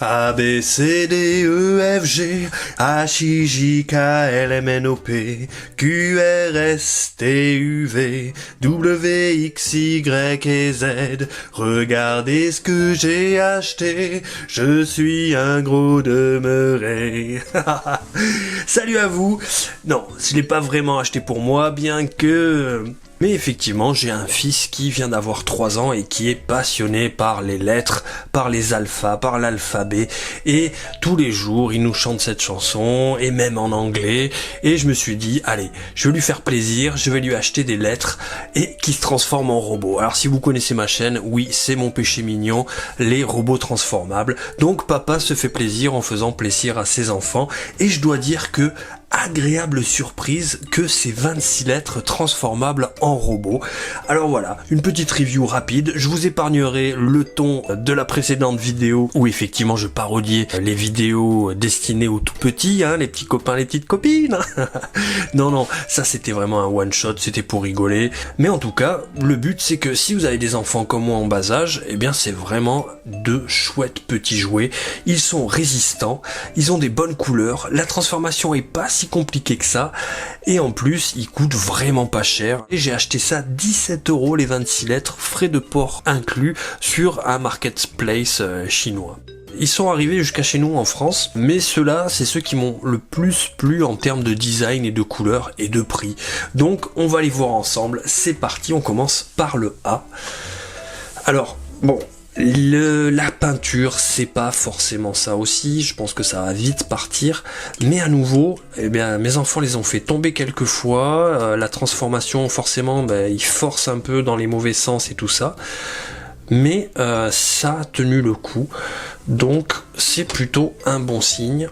A, B, C, D, E, F, G, H, I, J, K, L, M, N, O, P, Q, R, S, T, U, V, W, X, Y et Z. Regardez ce que j'ai acheté, je suis un gros demeuré. Salut à vous. Non, je l'ai pas vraiment acheté pour moi, bien que... Mais effectivement, j'ai un fils qui vient d'avoir 3 ans et qui est passionné par les lettres, par les alphas, par l'alphabet. Et tous les jours, il nous chante cette chanson, et même en anglais. Et je me suis dit, allez, je vais lui faire plaisir, je vais lui acheter des lettres et qui se transforment en robots. Alors si vous connaissez ma chaîne, oui, c'est mon péché mignon, les robots transformables. Donc papa se fait plaisir en faisant plaisir à ses enfants. Et je dois dire que... agréable surprise que ces 26 lettres transformables en robots. Alors voilà, une petite review rapide, je vous épargnerai le ton de la précédente vidéo où effectivement je parodiais les vidéos destinées aux tout petits, hein, les petits copains, les petites copines. Non, ça c'était vraiment un one shot, c'était pour rigoler. Mais en tout cas, le but c'est que si vous avez des enfants comme moi en bas âge, eh bien c'est vraiment de chouettes petits jouets. Ils sont résistants, ils ont des bonnes couleurs, la transformation est pas si compliqué que ça, et en plus ils coûtent vraiment pas cher, et j'ai acheté ça 17 € les 26 lettres, frais de port inclus, sur un marketplace chinois. Ils sont arrivés jusqu'à chez nous en France, mais ceux-là, c'est ceux qui m'ont le plus plu en termes de design et de couleur et de prix. Donc on va les voir ensemble, c'est parti, on commence par le A. Alors, bon... la peinture, c'est pas forcément ça aussi, je pense que ça va vite partir, mais à nouveau, eh bien, mes enfants les ont fait tomber quelques fois, la transformation, forcément, ils forcent un peu dans les mauvais sens et tout ça, mais ça a tenu le coup, donc c'est plutôt un bon signe,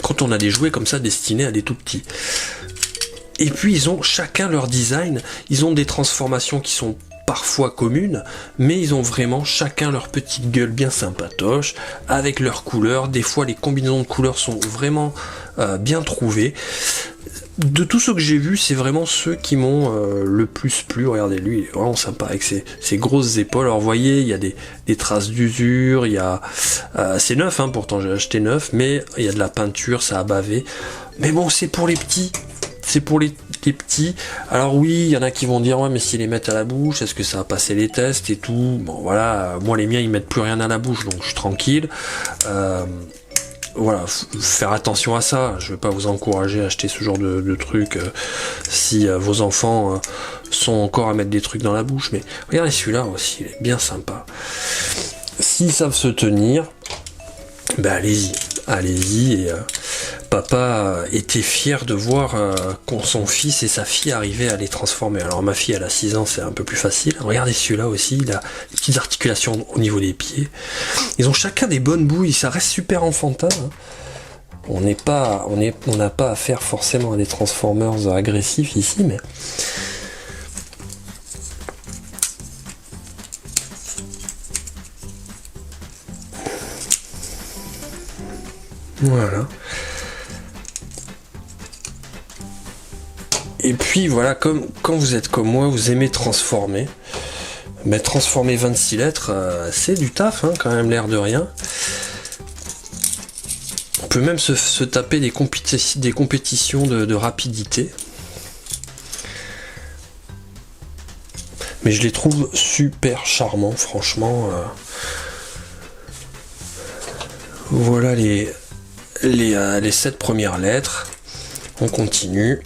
quand on a des jouets comme ça destinés à des tout petits. Et puis ils ont chacun leur design, ils ont des transformations qui sont parfois communes, mais ils ont vraiment chacun leur petite gueule bien sympatoche, avec leurs couleurs. Des fois les combinaisons de couleurs sont vraiment bien trouvées. De tous ceux que j'ai vus, c'est vraiment ceux qui m'ont le plus plu. Regardez, lui, il est vraiment sympa avec ses grosses épaules. Alors vous voyez, il y a des traces d'usure, il y a... c'est neuf, hein, pourtant j'ai acheté neuf, mais il y a de la peinture, ça a bavé. Mais bon, c'est pour les petits. C'est pour les petits. Alors oui, il y en a qui vont dire ouais, mais s'ils les mettent à la bouche, est-ce que ça va passer les tests et tout. Bon voilà, moi les miens ils mettent plus rien à la bouche, donc je suis tranquille. Voilà, faire attention à ça. Je vais pas vous encourager à acheter ce genre de trucs si vos enfants sont encore à mettre des trucs dans la bouche. Mais regardez celui-là aussi, il est bien sympa. S'ils savent se tenir, ben allez-y et papa était fier de voir son fils et sa fille arrivaient à les transformer. Alors ma fille elle a 6 ans, c'est un peu plus facile. Regardez celui-là aussi, il a des petites articulations au niveau des pieds. Ils ont chacun des bonnes bouilles, ça reste super enfantin. Hein. On n'a pas affaire forcément à des Transformers agressifs ici, mais... Voilà. Et puis voilà, quand vous êtes comme moi, vous aimez transformer. Mais transformer 26 lettres, c'est du taf, hein, quand même, l'air de rien. On peut même se taper des compétitions de rapidité. Mais je les trouve super charmants, franchement. Voilà les 7 premières lettres. On continue.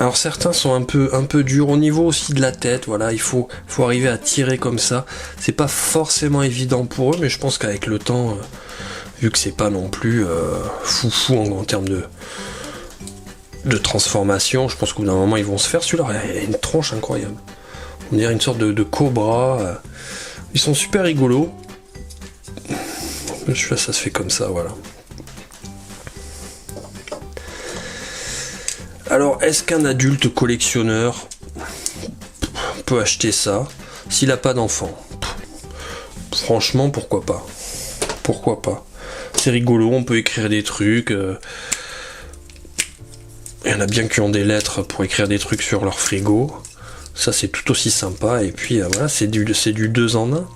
Alors certains sont un peu durs au niveau aussi de la tête, voilà, il faut arriver à tirer comme ça. C'est pas forcément évident pour eux, mais je pense qu'avec le temps, vu que c'est pas non plus foufou en termes de transformation, je pense qu'au bout d'un moment ils vont se faire. Celui-là, il a une tronche incroyable. On dirait une sorte de cobra. Ils sont super rigolos. Celui-là, ça se fait comme ça, voilà. Alors, est-ce qu'un adulte collectionneur peut acheter ça s'il n'a pas d'enfant? Franchement, pourquoi pas? Pourquoi pas? C'est rigolo, on peut écrire des trucs. Il y en a bien qui ont des lettres pour écrire des trucs sur leur frigo. Ça, c'est tout aussi sympa. Et puis, voilà, c'est du 2 en 1.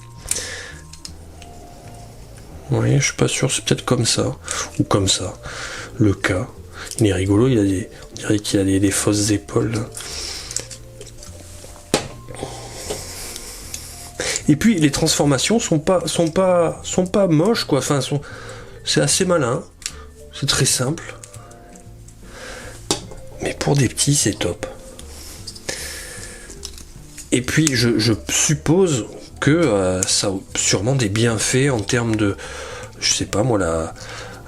Oui, je suis pas sûr, c'est peut-être comme ça. Ou comme ça. Le cas. Il est rigolo, on dirait qu'il a des fausses épaules. Là. Et puis, les transformations sont pas moches, quoi. Enfin, c'est assez malin. C'est très simple. Mais pour des petits, c'est top. Et puis, je suppose que ça a sûrement des bienfaits en termes de, je sais pas moi,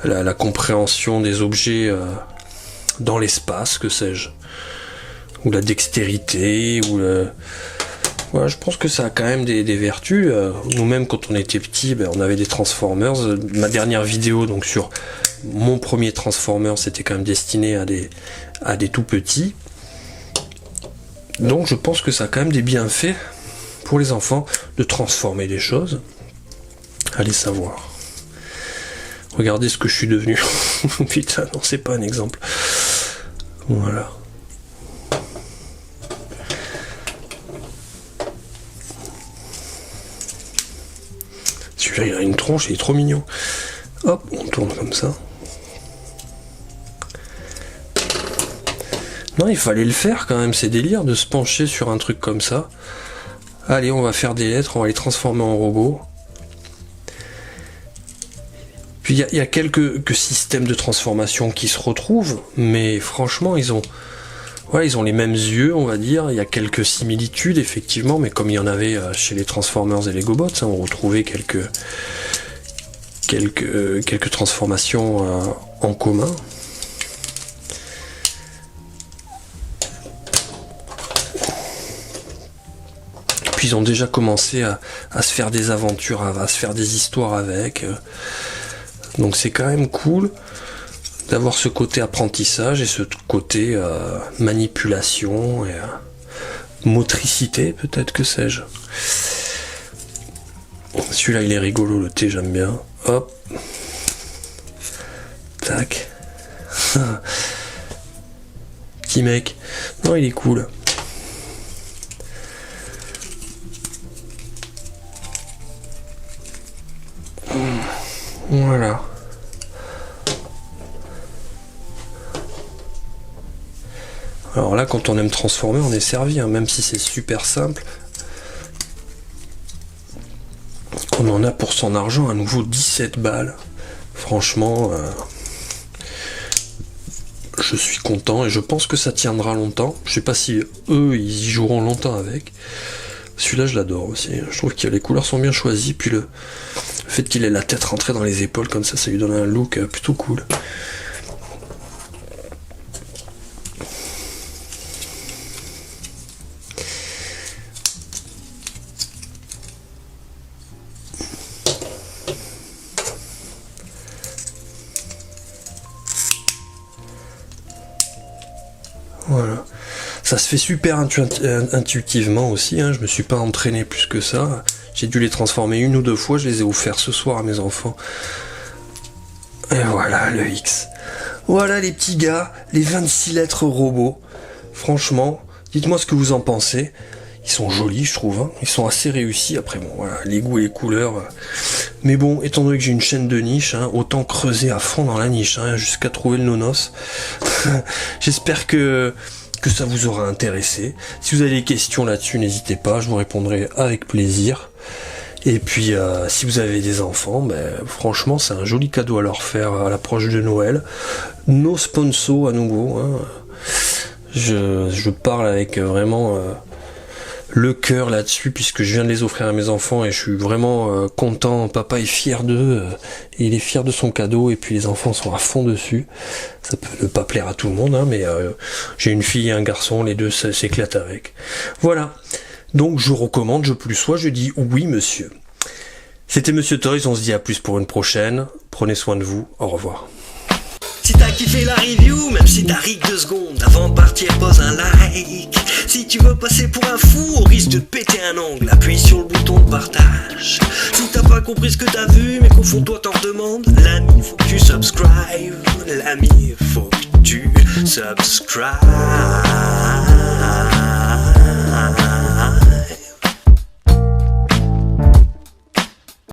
la compréhension des objets dans l'espace, que sais-je. Ou la dextérité, ou le... Voilà, je pense que ça a quand même des vertus. Nous-mêmes, quand on était petits, on avait des Transformers. Ma dernière vidéo, donc sur mon premier Transformer, c'était quand même destiné à des tout petits. Donc je pense que ça a quand même des bienfaits pour les enfants de transformer des choses. Allez savoir. Regardez ce que je suis devenu. Putain, non, c'est pas un exemple. Voilà. Celui-là, il a une tronche, il est trop mignon. Hop, on tourne comme ça. Non, il fallait le faire quand même, c'est délire de se pencher sur un truc comme ça. Allez, on va faire des lettres, on va les transformer en robots. Puis il y a quelques systèmes de transformation qui se retrouvent, mais franchement, ils ont les mêmes yeux, on va dire. Il y a quelques similitudes, effectivement, mais comme il y en avait chez les Transformers et les GoBots, on retrouvait quelques transformations en commun. Puis ils ont déjà commencé à se faire des aventures, à se faire des histoires avec. Donc c'est quand même cool d'avoir ce côté apprentissage et ce côté manipulation et motricité, peut-être, que sais-je. Celui-là, il est rigolo, le thé, j'aime bien. Hop. Tac. Petit mec. Non, il est cool. Voilà. Alors là, quand on aime transformer, on est servi, hein, même si c'est super simple. On en a pour son argent, à nouveau 17 balles. Franchement, je suis content et je pense que ça tiendra longtemps. Je sais pas si eux, ils y joueront longtemps avec. Celui-là, je l'adore aussi. Je trouve que les couleurs sont bien choisies. Puis le fait qu'il ait la tête rentrée dans les épaules comme ça lui donne un look plutôt cool. Voilà. Ça se fait super intuitivement aussi, hein. Je me suis pas entraîné plus que ça. J'ai dû les transformer 1 ou 2 fois, je les ai offerts ce soir à mes enfants. Et voilà le X. Voilà les petits gars, les 26 lettres robots. Franchement, dites-moi ce que vous en pensez. Ils sont jolis, je trouve, hein. Ils sont assez réussis. Après, bon, voilà, les goûts et les couleurs. Mais bon, étant donné que j'ai une chaîne de niche, hein, autant creuser à fond dans la niche, hein, jusqu'à trouver le nonos. J'espère que ça vous aura intéressé. Si vous avez des questions là-dessus, n'hésitez pas, je vous répondrai avec plaisir. Et puis, si vous avez des enfants, franchement, c'est un joli cadeau à leur faire à l'approche de Noël. Nos sponsors à nouveau, hein. Je parle avec vraiment le cœur là-dessus, puisque je viens de les offrir à mes enfants et je suis vraiment content. Papa est fier d'eux, et il est fier de son cadeau, et puis les enfants sont à fond dessus. Ça peut ne pas plaire à tout le monde, hein, mais j'ai une fille et un garçon, les deux s'éclatent avec. Voilà, donc je recommande, je plus sois, je dis oui monsieur. C'était Monsieur Toys, on se dit à plus pour une prochaine. Prenez soin de vous, au revoir. Si t'as kiffé la review, même si t'as rig 2 secondes, avant de partir pose un like. Si tu veux passer pour un fou, au risque de te péter un ongle, appuie sur le bouton de partage. Si t'as pas compris ce que t'as vu, mais qu'au fond toi t'en redemandes, l'ami faut que tu subscribes, l'ami faut que tu subscribe.